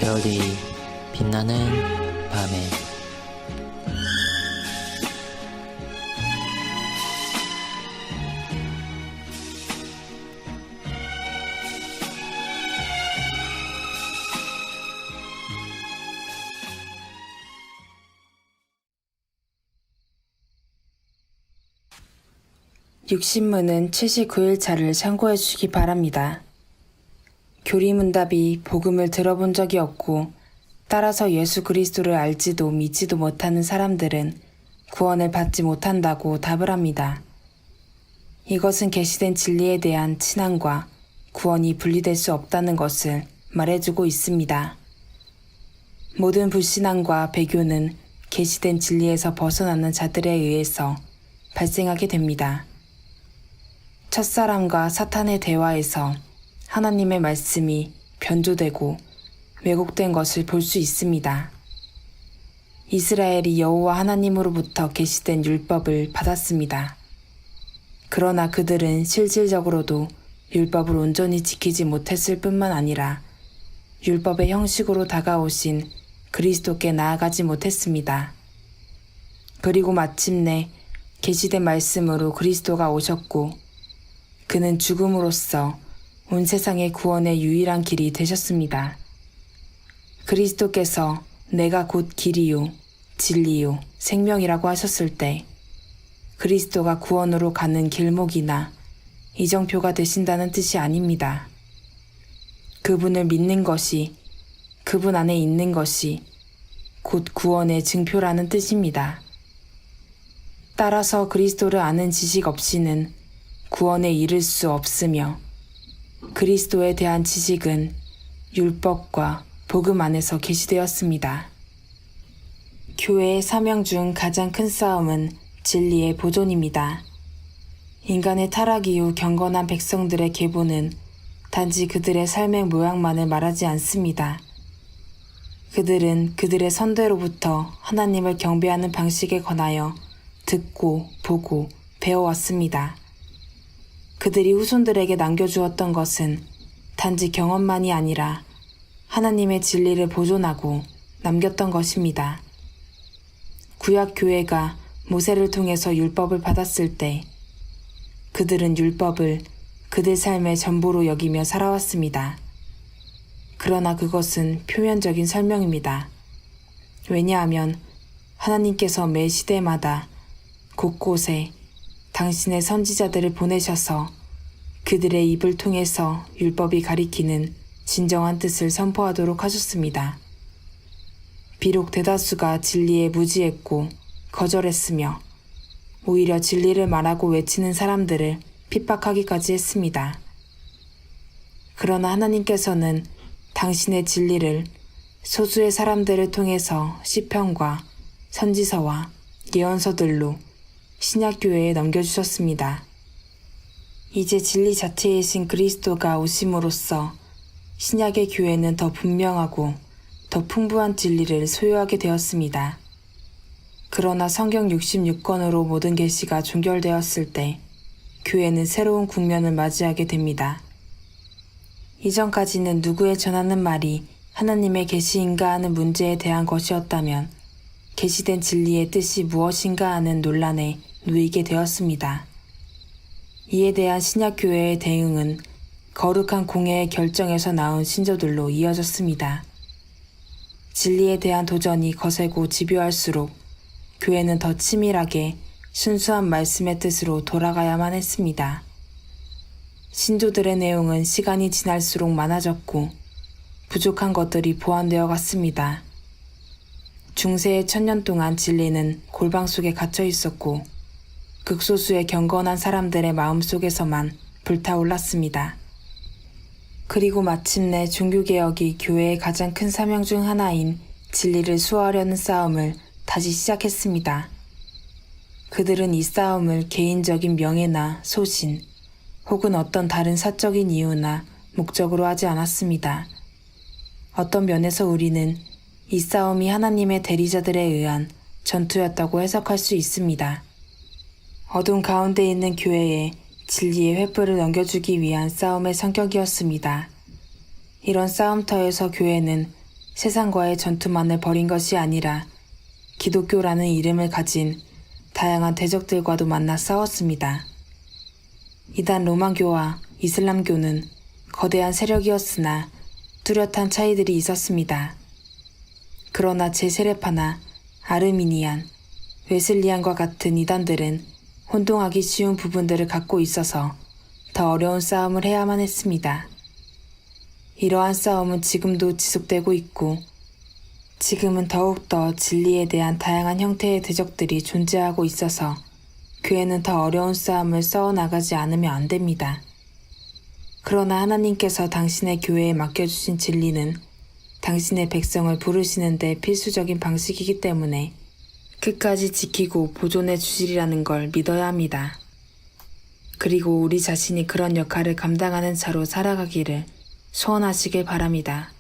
별이 빛나는 밤에 육신문은 79일차를 참고해 주시기 바랍니다. 교리문답이 복음을 들어본 적이 없고 따라서 예수 그리스도를 알지도 믿지도 못하는 사람들은 구원을 받지 못한다고 답을 합니다. 이것은 계시된 진리에 대한 신앙과 구원이 분리될 수 없다는 것을 말해주고 있습니다. 모든 불신앙과 배교는 계시된 진리에서 벗어나는 자들에 의해서 발생하게 됩니다. 첫사람과 사탄의 대화에서 하나님의 말씀이 변조되고 왜곡된 것을 볼 수 있습니다. 이스라엘이 여호와 하나님으로부터 계시된 율법을 받았습니다. 그러나 그들은 실질적으로도 율법을 온전히 지키지 못했을 뿐만 아니라 율법의 형식으로 다가오신 그리스도께 나아가지 못했습니다. 그리고 마침내 계시된 말씀으로 그리스도가 오셨고 그는 죽음으로써 온 세상의 구원의 유일한 길이 되셨습니다. 그리스도께서 내가 곧 길이요, 진리요, 생명이라고 하셨을 때 그리스도가 구원으로 가는 길목이나 이정표가 되신다는 뜻이 아닙니다. 그분을 믿는 것이, 그분 안에 있는 것이 곧 구원의 증표라는 뜻입니다. 따라서 그리스도를 아는 지식 없이는 구원에 이를 수 없으며 그리스도에 대한 지식은 율법과 복음 안에서 계시되었습니다. 교회의 사명 중 가장 큰 싸움은 진리의 보존입니다. 인간의 타락 이후 경건한 백성들의 계보는 단지 그들의 삶의 모양만을 말하지 않습니다. 그들은 그들의 선대로부터 하나님을 경배하는 방식에 관하여 듣고 보고 배워왔습니다. 그들이 후손들에게 남겨주었던 것은 단지 경험만이 아니라 하나님의 진리를 보존하고 남겼던 것입니다. 구약 교회가 모세를 통해서 율법을 받았을 때 그들은 율법을 그들 삶의 전부로 여기며 살아왔습니다. 그러나 그것은 표면적인 설명입니다. 왜냐하면 하나님께서 매 시대마다 곳곳에 당신의 선지자들을 보내셔서 그들의 입을 통해서 율법이 가리키는 진정한 뜻을 선포하도록 하셨습니다. 비록 대다수가 진리에 무지했고 거절했으며 오히려 진리를 말하고 외치는 사람들을 핍박하기까지 했습니다. 그러나 하나님께서는 당신의 진리를 소수의 사람들을 통해서 시편과 선지서와 예언서들로 신약교회에 넘겨주셨습니다. 이제 진리 자체이신 그리스도가 오심으로써 신약의 교회는 더 분명하고 더 풍부한 진리를 소유하게 되었습니다. 그러나 성경 66권으로 모든 계시가 종결되었을 때 교회는 새로운 국면을 맞이하게 됩니다. 이전까지는 누구에 전하는 말이 하나님의 계시인가 하는 문제에 대한 것이었다면 계시된 진리의 뜻이 무엇인가 하는 논란에 놓이게 되었습니다. 이에 대한 신약교회의 대응은 거룩한 공회의 결정에서 나온 신조들로 이어졌습니다. 진리에 대한 도전이 거세고 집요할수록 교회는 더 치밀하게 순수한 말씀의 뜻으로 돌아가야만 했습니다. 신조들의 내용은 시간이 지날수록 많아졌고 부족한 것들이 보완되어 갔습니다. 중세의 1000년 동안 진리는 골방 속에 갇혀 있었고 극소수의 경건한 사람들의 마음 속에서만 불타올랐습니다. 그리고 마침내 종교개혁이 교회의 가장 큰 사명 중 하나인 진리를 수호하려는 싸움을 다시 시작했습니다. 그들은 이 싸움을 개인적인 명예나 소신 혹은 어떤 다른 사적인 이유나 목적으로 하지 않았습니다. 어떤 면에서 우리는 이 싸움이 하나님의 대리자들에 의한 전투였다고 해석할 수 있습니다. 어둠 가운데 있는 교회에 진리의 횃불을 넘겨주기 위한 싸움의 성격이었습니다. 이런 싸움터에서 교회는 세상과의 전투만을 벌인 것이 아니라 기독교라는 이름을 가진 다양한 대적들과도 만나 싸웠습니다. 이단 로마교와 이슬람교는 거대한 세력이었으나 뚜렷한 차이들이 있었습니다. 그러나 제세례파나 아르미니안, 웨슬리안과 같은 이단들은 혼동하기 쉬운 부분들을 갖고 있어서 더 어려운 싸움을 해야만 했습니다. 이러한 싸움은 지금도 지속되고 있고 지금은 더욱더 진리에 대한 다양한 형태의 대적들이 존재하고 있어서 교회는 더 어려운 싸움을 싸워나가지 않으면 안 됩니다. 그러나 하나님께서 당신의 교회에 맡겨주신 진리는 당신의 백성을 부르시는 데 필수적인 방식이기 때문에 끝까지 지키고 보존해 주시리라는 걸 믿어야 합니다. 그리고 우리 자신이 그런 역할을 감당하는 자로 살아가기를 소원하시길 바랍니다.